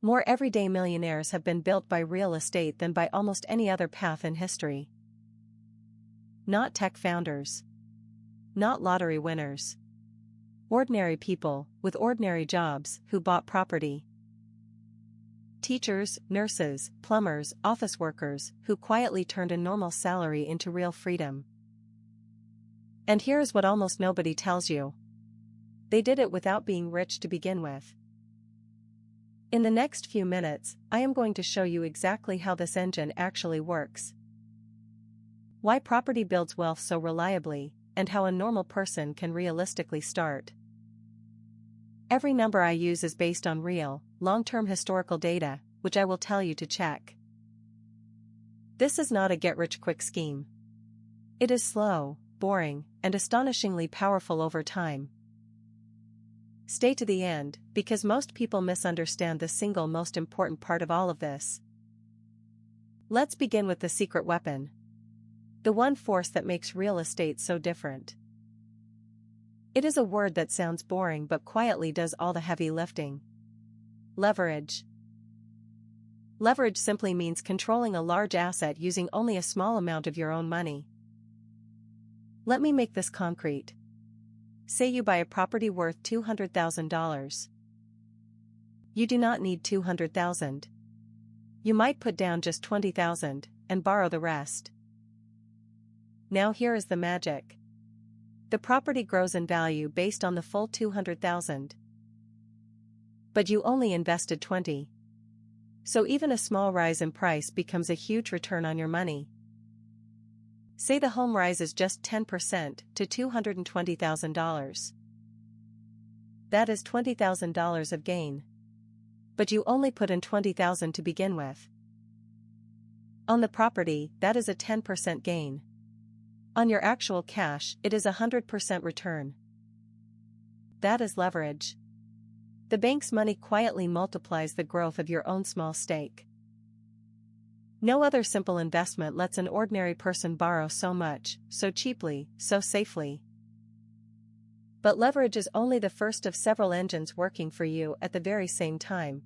More everyday millionaires have been built by real estate than by almost any other path in history. Not tech founders. Not lottery winners. Ordinary people, with ordinary jobs, who bought property. Teachers, nurses, plumbers, office workers, who quietly turned a normal salary into real freedom. And here's what almost nobody tells you. They did it without being rich to begin with. In the next few minutes, I am going to show you exactly how this engine actually works. Why property builds wealth so reliably, and how a normal person can realistically start. Every number I use is based on real, long-term historical data, which I will tell you to check. This is not a get-rich-quick scheme. It is slow, boring, and astonishingly powerful over time. Stay to the end, because most people misunderstand the single most important part of all of this. Let's begin with the secret weapon. The one force that makes real estate so different. It is a word that sounds boring but quietly does all the heavy lifting. Leverage. Leverage simply means controlling a large asset using only a small amount of your own money. Let me make this concrete. Say you buy a property worth $200,000. You do not need $200,000. You might put down just $20,000 and borrow the rest. Now here is the magic. The property grows in value based on the full $200,000. But you only invested $20,000. So even a small rise in price becomes a huge return on your money. Say the home rises just 10% to $220,000. That is $20,000 of gain. But you only put in $20,000 to begin with. On the property, that is a 10% gain. On your actual cash, it is a 100% return. That is leverage. The bank's money quietly multiplies the growth of your own small stake. No other simple investment lets an ordinary person borrow so much, so cheaply, so safely. But leverage is only the first of several engines working for you at the very same time.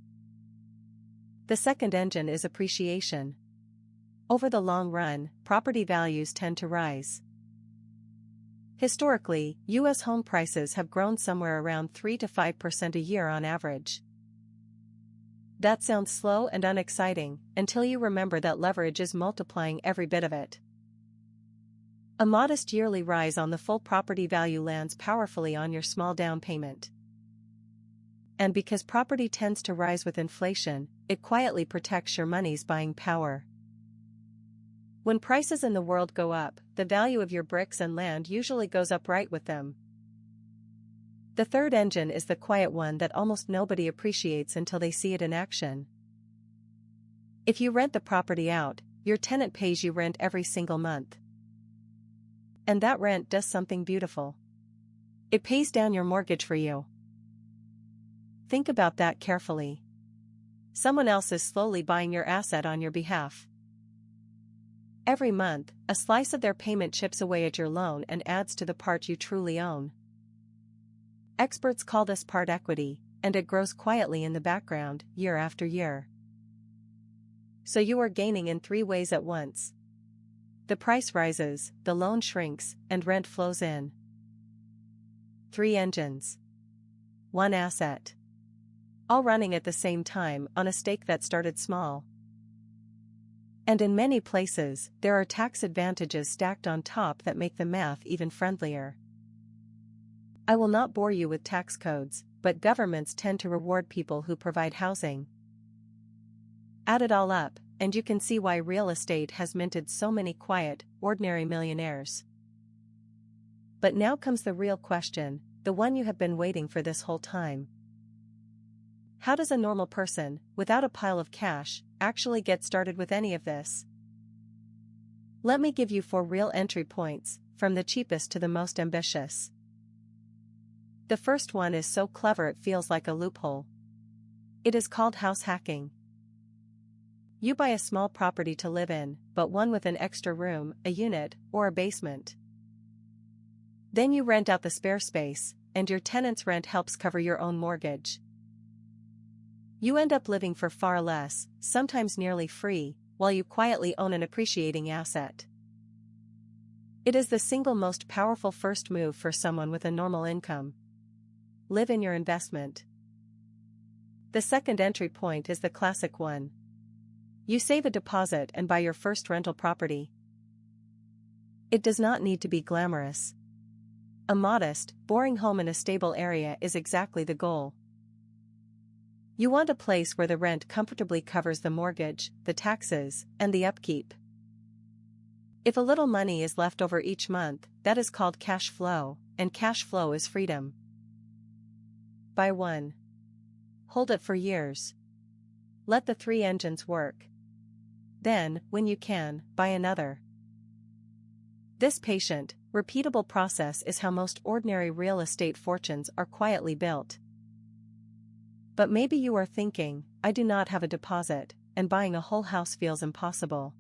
The second engine is appreciation. Over the long run, property values tend to rise. Historically, U.S. home prices have grown somewhere around 3 to 5% a year on average. That sounds slow and unexciting, until you remember that leverage is multiplying every bit of it. A modest yearly rise on the full property value lands powerfully on your small down payment. And because property tends to rise with inflation, it quietly protects your money's buying power. When prices in the world go up, the value of your bricks and land usually goes up right with them. The third engine is the quiet one that almost nobody appreciates until they see it in action. If you rent the property out, your tenant pays you rent every single month. And that rent does something beautiful. It pays down your mortgage for you. Think about that carefully. Someone else is slowly buying your asset on your behalf. Every month, a slice of their payment chips away at your loan and adds to the part you truly own. Experts call this part equity, and it grows quietly in the background, year after year. So you are gaining in 3 ways at once. The price rises, the loan shrinks, and rent flows in. 3 engines. 1 asset. All running at the same time on a stake that started small. And in many places, there are tax advantages stacked on top that make the math even friendlier. I will not bore you with tax codes, but governments tend to reward people who provide housing. Add it all up, and you can see why real estate has minted so many quiet, ordinary millionaires. But now comes the real question, the one you have been waiting for this whole time. How does a normal person, without a pile of cash, actually get started with any of this? Let me give you 4 real entry points, from the cheapest to the most ambitious. The first one is so clever it feels like a loophole. It is called house hacking. You buy a small property to live in, but one with an extra room, a unit, or a basement. Then you rent out the spare space, and your tenant's rent helps cover your own mortgage. You end up living for far less, sometimes nearly free, while you quietly own an appreciating asset. It is the single most powerful first move for someone with a normal income. Live in your investment. The second entry point is the classic one. You save a deposit and buy your first rental property. It does not need to be glamorous. A modest, boring home in a stable area is exactly the goal. You want a place where the rent comfortably covers the mortgage, the taxes, and the upkeep. If a little money is left over each month, that is called cash flow, and cash flow is freedom. Buy one. Hold it for years. Let the three engines work. Then, when you can, buy another. This patient, repeatable process is how most ordinary real estate fortunes are quietly built. But maybe you are thinking, I do not have a deposit, and buying a whole house feels impossible.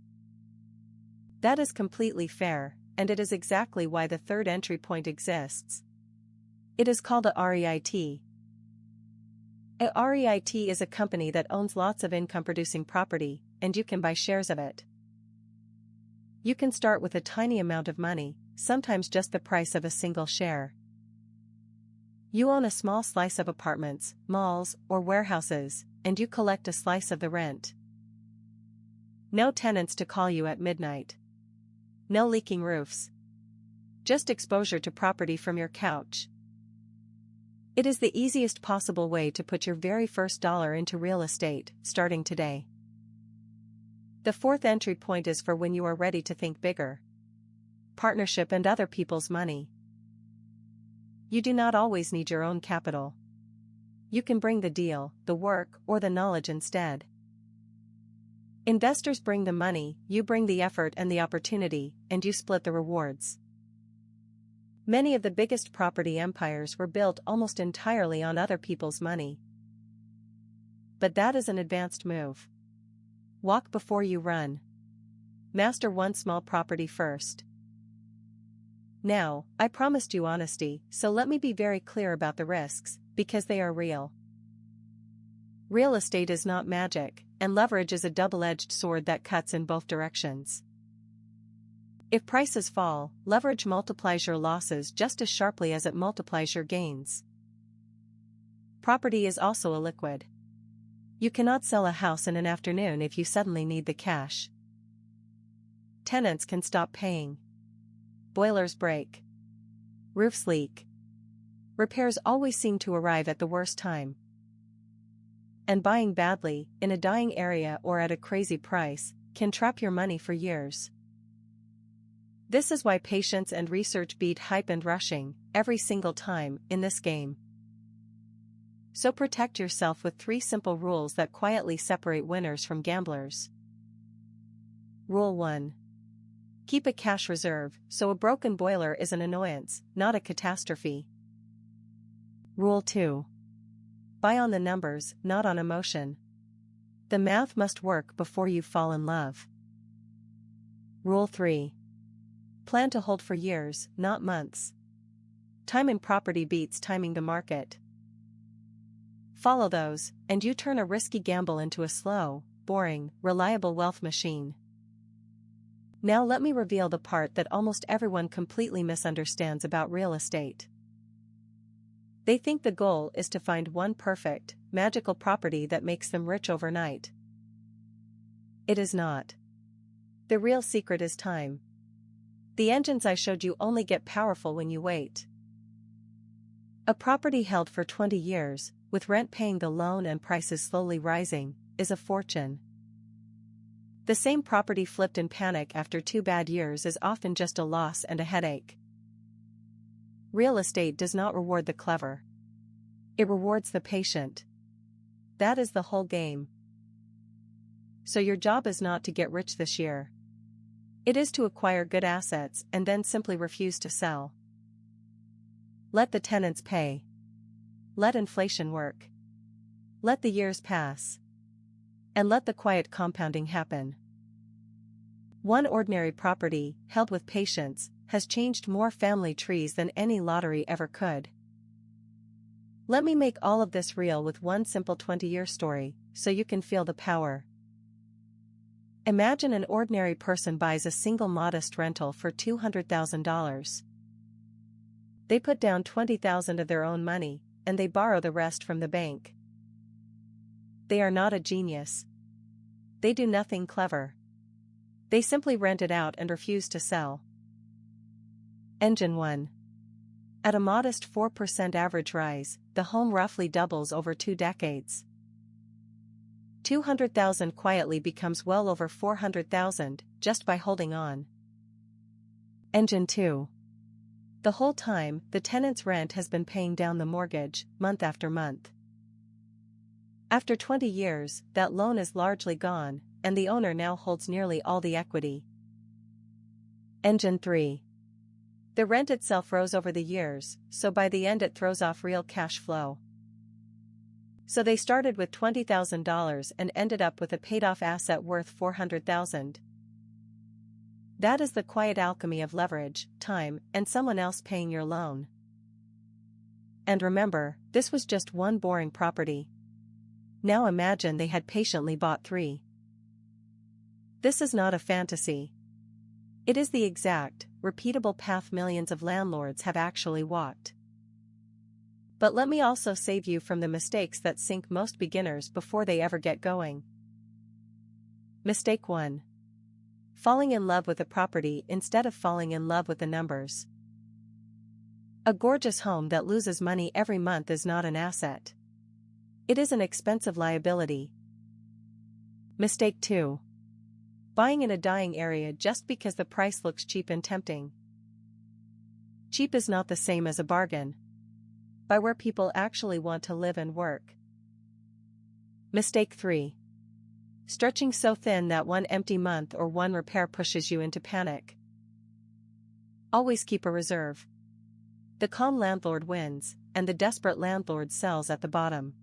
That is completely fair, and it is exactly why the third entry point exists. It is called a REIT. A REIT is a company that owns lots of income-producing property, and you can buy shares of it. You can start with a tiny amount of money, sometimes just the price of a single share. You own a small slice of apartments, malls, or warehouses, and you collect a slice of the rent. No tenants to call you at midnight. No leaking roofs. Just exposure to property from your couch. It is the easiest possible way to put your very first dollar into real estate, starting today. The fourth entry point is for when you are ready to think bigger. Partnership and other people's money. You do not always need your own capital. You can bring the deal, the work, or the knowledge instead. Investors bring the money, you bring the effort and the opportunity, and you split the rewards. Many of the biggest property empires were built almost entirely on other people's money. But that is an advanced move. Walk before you run. Master one small property first. Now, I promised you honesty, so let me be very clear about the risks, because they are real. Real estate is not magic, and leverage is a double-edged sword that cuts in both directions. If prices fall, leverage multiplies your losses just as sharply as it multiplies your gains. Property is also illiquid. You cannot sell a house in an afternoon if you suddenly need the cash. Tenants can stop paying. Boilers break. Roofs leak. Repairs always seem to arrive at the worst time. And buying badly, in a dying area or at a crazy price, can trap your money for years. This is why patience and research beat hype and rushing, every single time, in this game. So protect yourself with 3 simple rules that quietly separate winners from gamblers. Rule 1. Keep a cash reserve, so a broken boiler is an annoyance, not a catastrophe. Rule 2. Buy on the numbers, not on emotion. The math must work before you fall in love. Rule 3. Plan to hold for years, not months. Timing property beats timing the market. Follow those, and you turn a risky gamble into a slow, boring, reliable wealth machine. Now let me reveal the part that almost everyone completely misunderstands about real estate. They think the goal is to find one perfect, magical property that makes them rich overnight. It is not. The real secret is time. The engines I showed you only get powerful when you wait. A property held for 20 years, with rent paying the loan and prices slowly rising, is a fortune. The same property flipped in panic after 2 bad years is often just a loss and a headache. Real estate does not reward the clever. It rewards the patient. That is the whole game. So your job is not to get rich this year. It is to acquire good assets and then simply refuse to sell. Let the tenants pay. Let inflation work. Let the years pass. And let the quiet compounding happen. One ordinary property, held with patience, has changed more family trees than any lottery ever could. Let me make all of this real with one simple 20-year story, so you can feel the power. Imagine an ordinary person buys a single modest rental for $200,000. They put down $20,000 of their own money, and they borrow the rest from the bank. They are not a genius. They do nothing clever. They simply rent it out and refuse to sell. Engine 1. At a modest 4% average rise, the home roughly doubles over 2 decades. 200,000 quietly becomes well over 400,000 just by holding on. Engine 2. The whole time, the tenant's rent has been paying down the mortgage, month after month. After 20 years, that loan is largely gone, and the owner now holds nearly all the equity. Engine 3. The rent itself rose over the years, so by the end it throws off real cash flow. So they started with $20,000 and ended up with a paid-off asset worth $400,000. That is the quiet alchemy of leverage, time, and someone else paying your loan. And remember, this was just one boring property. Now imagine they had patiently bought 3. This is not a fantasy. It is the exact, repeatable path millions of landlords have actually walked. But let me also save you from the mistakes that sink most beginners before they ever get going. Mistake 1. Falling in love with a property instead of falling in love with the numbers. A gorgeous home that loses money every month is not an asset. It is an expensive liability. Mistake 2. Buying in a dying area just because the price looks cheap and tempting. Cheap is not the same as a bargain. Buy where people actually want to live and work. Mistake 3. Stretching so thin that one empty month or one repair pushes you into panic. Always keep a reserve. The calm landlord wins, and the desperate landlord sells at the bottom.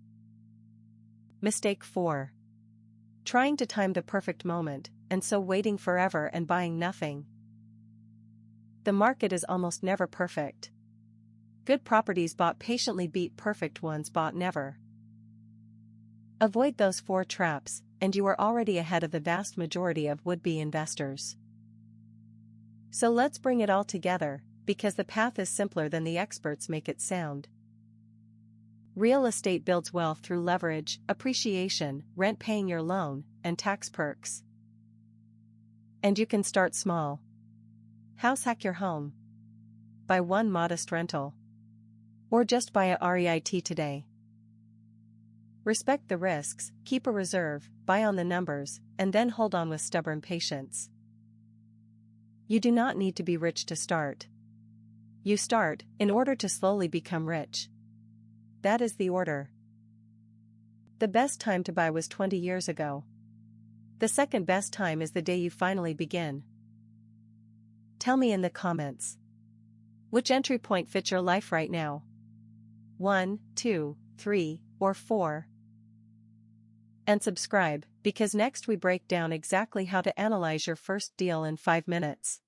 Mistake 4. Trying to time the perfect moment, and so waiting forever and buying nothing. The market is almost never perfect. Good properties bought patiently beat perfect ones bought never. Avoid those 4 traps, and you are already ahead of the vast majority of would-be investors. So let's bring it all together, because the path is simpler than the experts make it sound. Real estate builds wealth through leverage, appreciation, rent paying your loan, and tax perks. And you can start small. House hack your home. Buy one modest rental. Or just buy a REIT today. Respect the risks, keep a reserve, buy on the numbers, and then hold on with stubborn patience. You do not need to be rich to start. You start, in order to slowly become rich. That is the order. The best time to buy was 20 years ago. The second best time is the day you finally begin. Tell me in the comments. Which entry point fits your life right now? 1, 2, 3, or 4? And subscribe, because next we break down exactly how to analyze your first deal in 5 minutes.